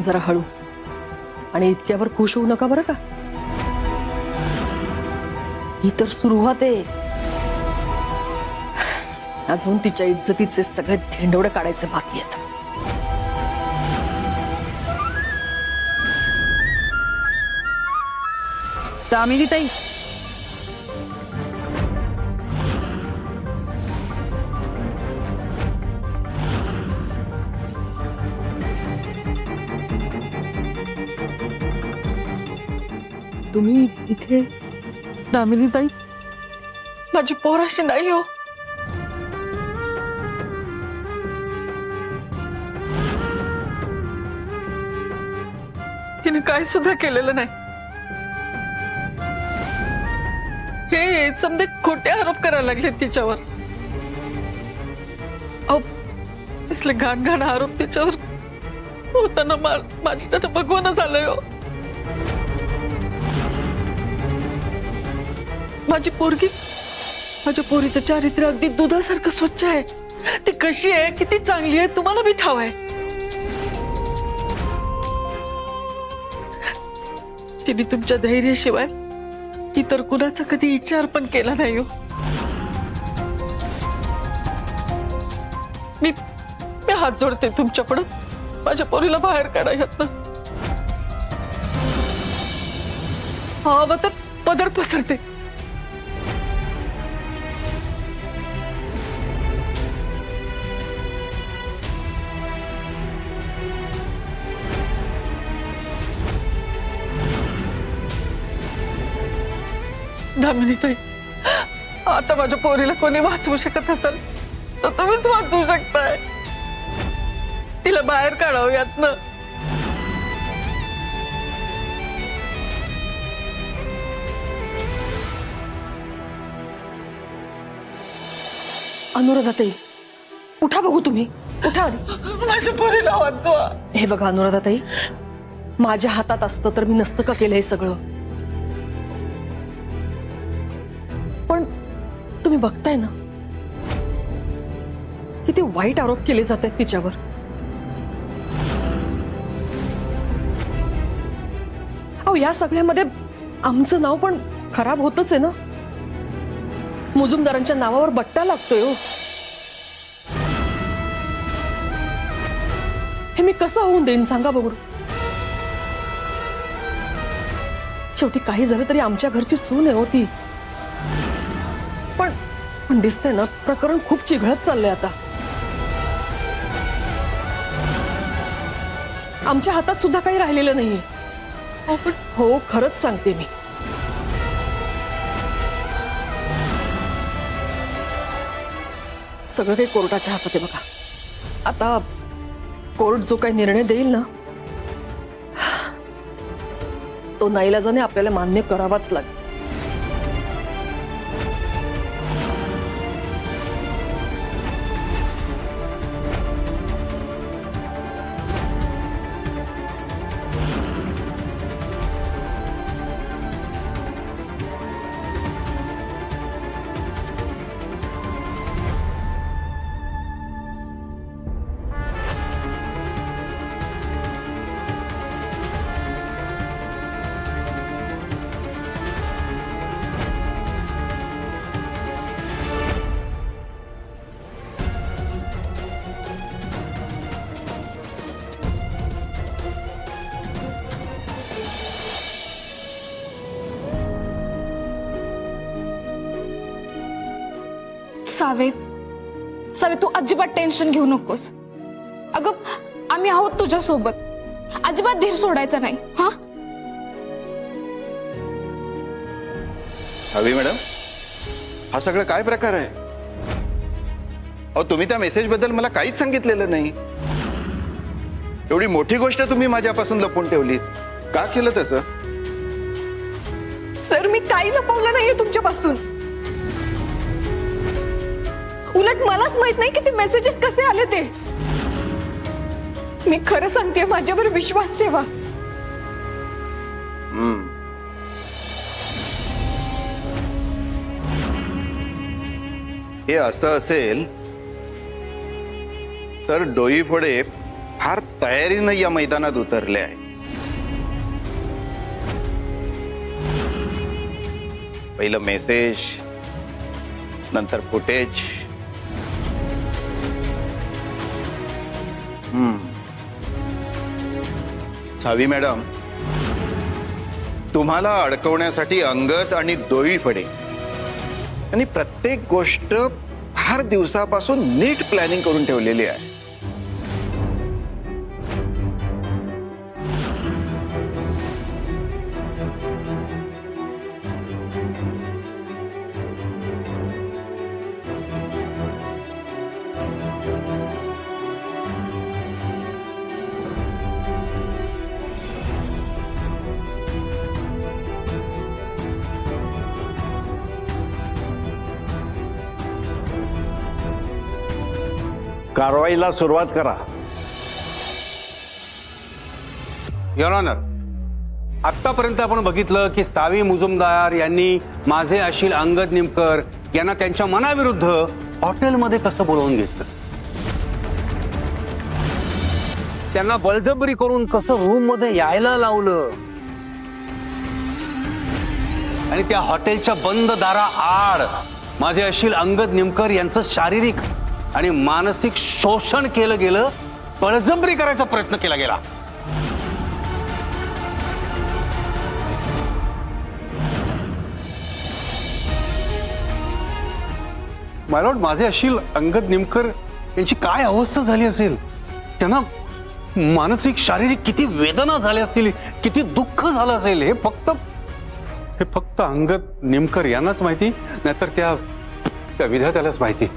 जरा हळू आणि इतक्यावर खुश होऊ नका बरं का। ही तर सुरुवात आहे, अजून तिच्या इज्जतीचे सगळे धेंडवडे काढायचे बाकी आहेत। दामिनी ताई, तुम्ही इथे? दामिनी ताई, माझी पोर अशी नाही हो। तिने काय सुद्धा केलेलं नाही। हे समजे खोटे आरोप करायला लागले तिच्यावर। अहो, इसले घाण घाण आरोप तिच्यावर होताना माझ्याच्या भगवान झालंय हो। माझी पोरगी, माझ्या पोरीचं चारित्र्य अगदी दुधासारखं स्वच्छ आहे। ती कशी आहे, किती चांगली आहे, तुम्हाला बी ठाव आहे। तिने तुमच्या धैर्याशिवाय इतर कुणाचा कधी विचार पण केला नाही हो। मी हात जोडते तुमच्याकडे, माझ्या पोरीला बाहेर काढा यातनं। हवं तर पदर पसरते। दामिनी ताई, आता माझ्या पोरीला कोणी वाचवू शकत असेल तर तुम्हीच वाचवू शकताय। तिला बाहेर काढावं यातनं। अनुराधाताई, उठा बघू तुम्ही, उठा। माझ्या पोरीला वाचवा। हे बघा अनुराधाताई, माझ्या हातात असतं तर मी नसतं का केलं हे सगळं। पण तुम्ही बघताय ना किती वाईट आरोप केले जात आहेत तिच्यावर। अहो, या सगळ्यामध्ये आमचं नाव पण खराब होतच आहे ना। मुजुमदारांच्या नावावर बट्टा लागतोय हो। हे मी कसं होऊन देईन सांगा बघू। शेवटी काही झालं तरी आमच्या घरची सून आहे होती। पण दिसतंय ना प्रकरण खूप चिघळत चाललंय आता। आमच्या हातात सुद्धा काही राहिलेलं नाहीये। हो, खरंच सांगते मी। सगळं काही कोर्टाच्या हातात आहे बघा। आता कोर्ट जो काही निर्णय देईल ना तो नाईलाजाने आपल्याला मान्य करावाच लागेल। सावे, सावे तू अजिबात टेन्शन घेऊ नकोस। अगं, आम्ही आहोत तुझ्या सोबत, अजिबात धीर सोडायचा नाही। हा हवी मॅडम, हा सगळं काय प्रकार आहे? अहो, तुम्ही त्या मेसेज बद्दल मला काहीच सांगितलेलं नाही। एवढी मोठी गोष्ट तुम्ही माझ्यापासून लपवून ठेवली, का केलं तसं? सर, मी काही लपवलं नाहीये तुमच्यापासून। उलट मलाच माहित नाही की ते मेसेजेस कसे आले ते। मी खरं सांगते, माझ्यावर विश्वास ठेवा। हे असं असेल तर डोईफोडे फार तयारीनं या मैदानात उतरले आहे. पहिलं मेसेज, नंतर फुटेज. सावी मॅडम, तुम्हाला अडकवण्यासाठी अंगद आणि डोई फडे आणि प्रत्येक गोष्ट फार दिवसापासून नीट प्लॅनिंग करून ठेवलेली आहे. कारवाईला सुरुवात करा. युअर ऑनर, आतापर्यंत आपण बघितलं की सावी मुजुमदार यांनी माझे अशील अंगद निमकर यांना त्यांच्या मनाविरुद्ध हॉटेलमध्ये कसं बोलवून घेतलं, त्यांना बळजबरी करून कसं रूम मध्ये यायला लावलं आणि त्या हॉटेलच्या बंद दारा आड माझे अशील अंगद निमकर यांचं शारीरिक आणि मानसिक शोषण केलं गेलं, बळजबरी करायचा प्रयत्न केला गेला. माय लॉर्ड, माझे अशील अंगद निमकर यांची काय अवस्था झाली असेल, त्यांना मानसिक शारीरिक किती वेदना झाल्या असतील, किती दुःख झालं असेल, हे फक्त अंगद निमकर यांनाच माहिती, नाहीतर त्या विधात्यालाच माहिती.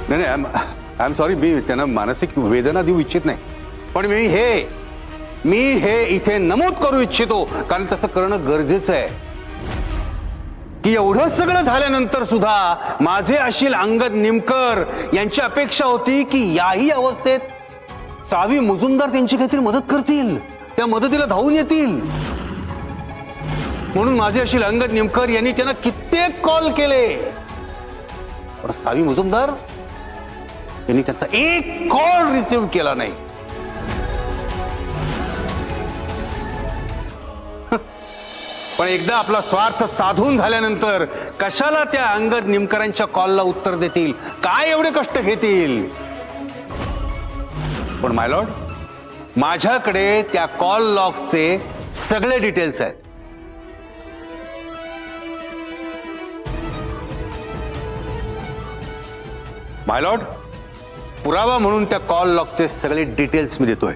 नाही आय एम सॉरी, मी त्यांना मानसिक वेदना देऊ इच्छित नाही, पण मी हे इथे नमूद करू इच्छितो, कारण तसं करणं गरजेचं आहे की एवढं सगळं झाल्यानंतर सुद्धा माझे अशील अंगद निमकर यांची अपेक्षा होती की याही अवस्थेत सावी मुजुमदार त्यांची काहीतरी मदत करतील, त्या मदतीला धावून येतील. म्हणून माझे अशील अंगद निमकर यांनी त्यांना कित्येक कॉल केले, पण सावी मुजुमदार यांनी त्याचा एक कॉल रिसिव्ह केला नाही. पण एकदा आपला स्वार्थ साधून झाल्यानंतर कशाला त्या अंगद निमकरांच्या कॉलला उत्तर देतील, काय एवढे कष्ट घेतील. पण माय लॉर्ड, माझ्याकडे त्या कॉल लॉगचे सगळे डिटेल्स आहेत. माय लॉर्ड, पुरावा म्हणून त्या कॉल लॉगचे सगळे डिटेल्स मी देतोय.